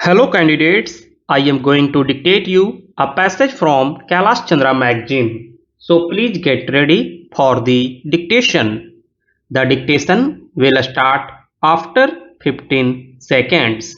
Hello candidates, I am going to dictate you a passage from Kailash Chandra magazine. So please get ready for the dictation. The dictation will start after 15 seconds.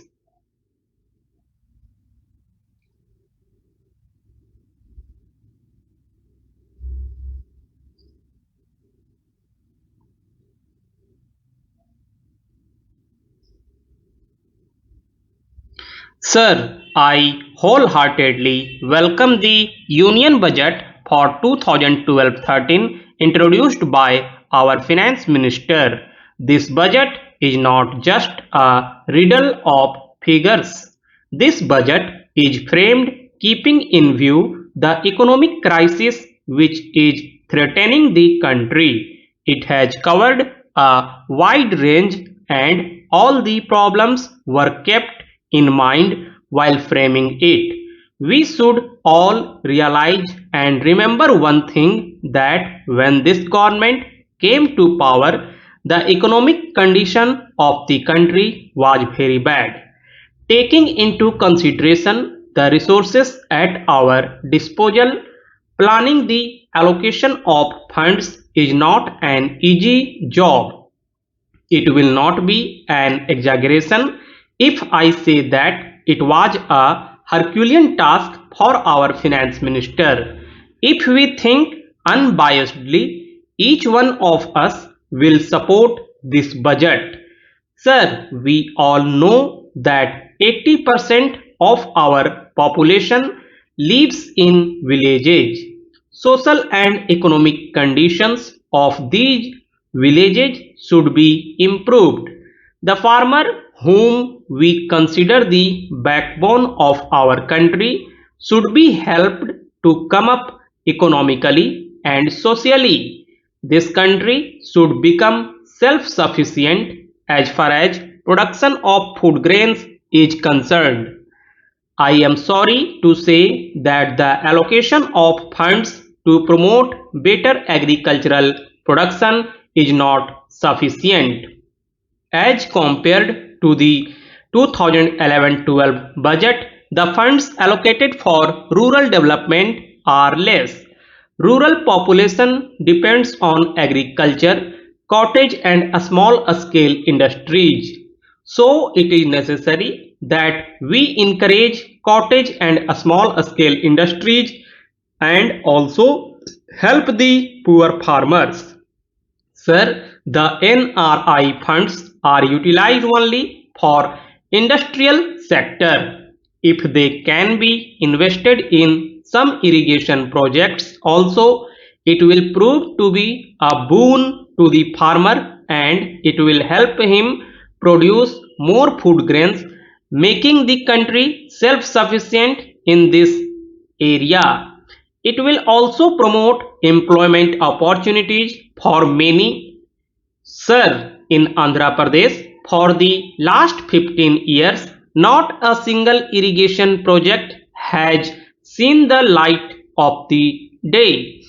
Sir, I wholeheartedly welcome the Union Budget for 2012-13 introduced by our Finance Minister. This budget is not just a riddle of figures. This budget is framed keeping in view the economic crisis which is threatening the country. It has covered a wide range and all the problems were kept in mind while framing it. We should all realize and remember one thing, that when this government came to power, the economic condition of the country was very bad. Taking into consideration the resources at our disposal, planning the allocation of funds is not an easy job. It will not be an exaggeration if I say that it was a Herculean task for our finance minister. If we think unbiasedly, each one of us will support this budget. Sir, we all know that 80% of our population lives in villages. Social and economic conditions of these villages should be improved. The farmer, whom we consider the backbone of our country, should be helped to come up economically and socially. This country should become self-sufficient as far as production of food grains is concerned. I am sorry to say that the allocation of funds to promote better agricultural production is not sufficient. As compared to the 2011-12 budget, the funds allocated for rural development are less. Rural population depends on agriculture, cottage and small scale industries. So it is necessary that we encourage cottage and small scale industries and also help the poor farmers. Sir, the NRI funds are utilized only for industrial sector. If they can be invested in some irrigation projects also, it will prove to be a boon to the farmer and it will help him produce more food grains, making the country self-sufficient in this area. It will also promote employment opportunities for many. Sir, in Andhra Pradesh, for the last 15 years, not a single irrigation project has seen the light of the day.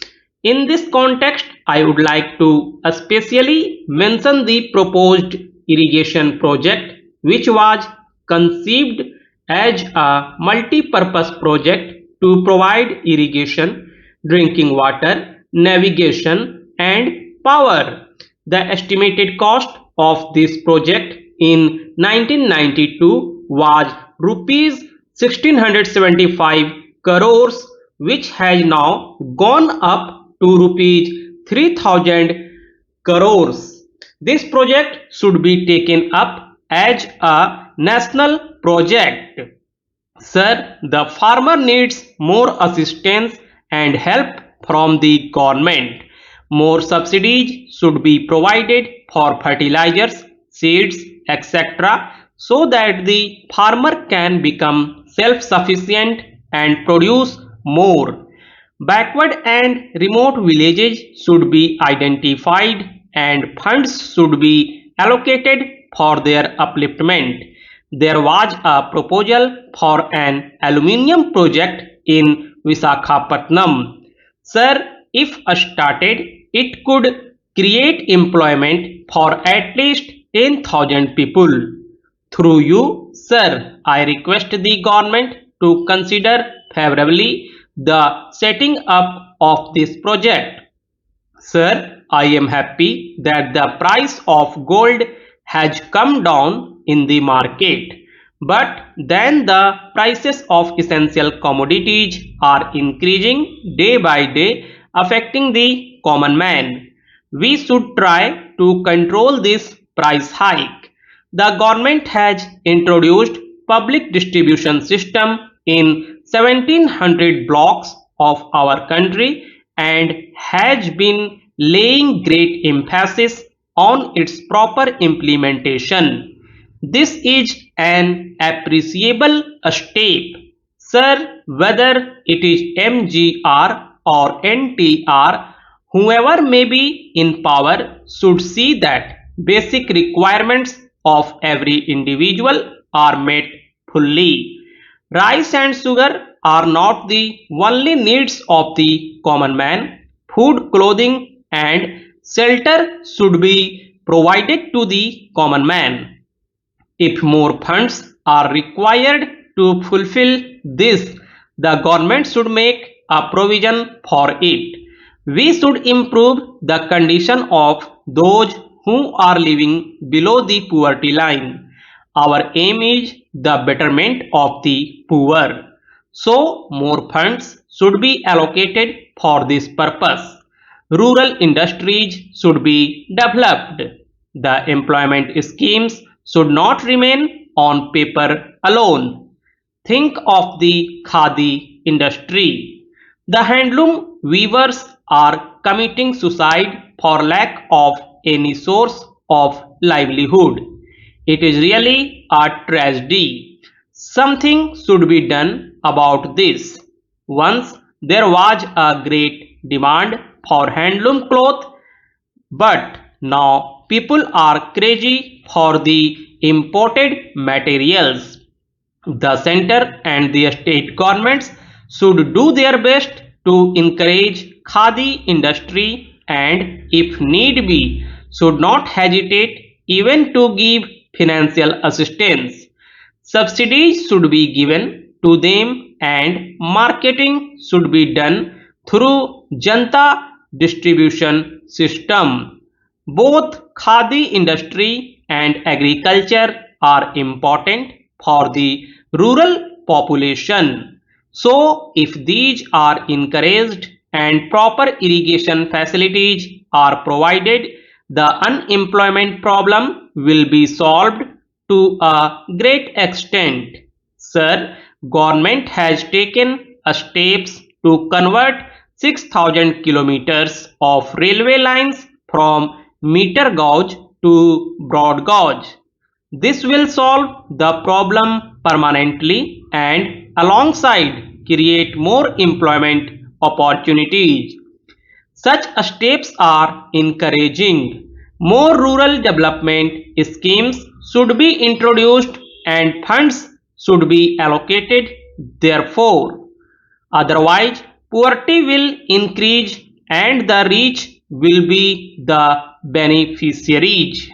In this context, I would like to especially mention the proposed irrigation project, which was conceived as a multi-purpose project to provide irrigation, drinking water, navigation, and power. The estimated cost of this project in 1992 was rupees 1675 crores, which has now gone up to rupees 3000 crores. This project should be taken up as a national project. Sir, the farmer needs more assistance and help from the government. More subsidies should be provided for fertilizers, seeds, etc., so that the farmer can become self-sufficient and produce more. Backward and remote villages should be identified and funds should be allocated for their upliftment. There was a proposal for an aluminium project in Visakhapatnam. Sir, if started, it could create employment for at least 10,000 people. Through you, sir, I request the government to consider favorably the setting up of this project. Sir, I am happy that the price of gold has come down in the market, but then the prices of essential commodities are increasing day by day, affecting the common man. We should try to control this price hike. The government has introduced public distribution system in 1700 blocks of our country and has been laying great emphasis on its proper implementation. This is an appreciable step. Sir, whether it is MGR or NTR, whoever may be in power should see that basic requirements of every individual are met fully. Rice and sugar are not the only needs of the common man. Food, clothing, and shelter should be provided to the common man. If more funds are required to fulfill this, the government should make a provision for it. We should improve the condition of those who are living below the poverty line. Our aim is the betterment of the poor. So, more funds should be allocated for this purpose. Rural industries should be developed. The employment schemes should not remain on paper alone. Think of the khadi industry. The handloom weavers are committing suicide for lack of any source of livelihood. It is really a tragedy. Something should be done about this. Once there was a great demand for handloom cloth, but now people are crazy for the imported materials. The center and the state governments should do their best to encourage khadi industry and if need be should not hesitate even to give financial assistance. Subsidies should be given to them and marketing should be done through Janta distribution system. Both khadi industry and agriculture are important for the rural population. So, if these are encouraged and proper irrigation facilities are provided, the unemployment problem will be solved to a great extent. Sir, government has taken steps to convert 6,000 kilometers of railway lines from meter gauge to broad gauge. This will solve the problem permanently and alongside create more employment opportunities. Such steps are encouraging. More rural development schemes should be introduced and funds should be allocated therefore. Otherwise, poverty will increase and the rich will be the beneficiaries.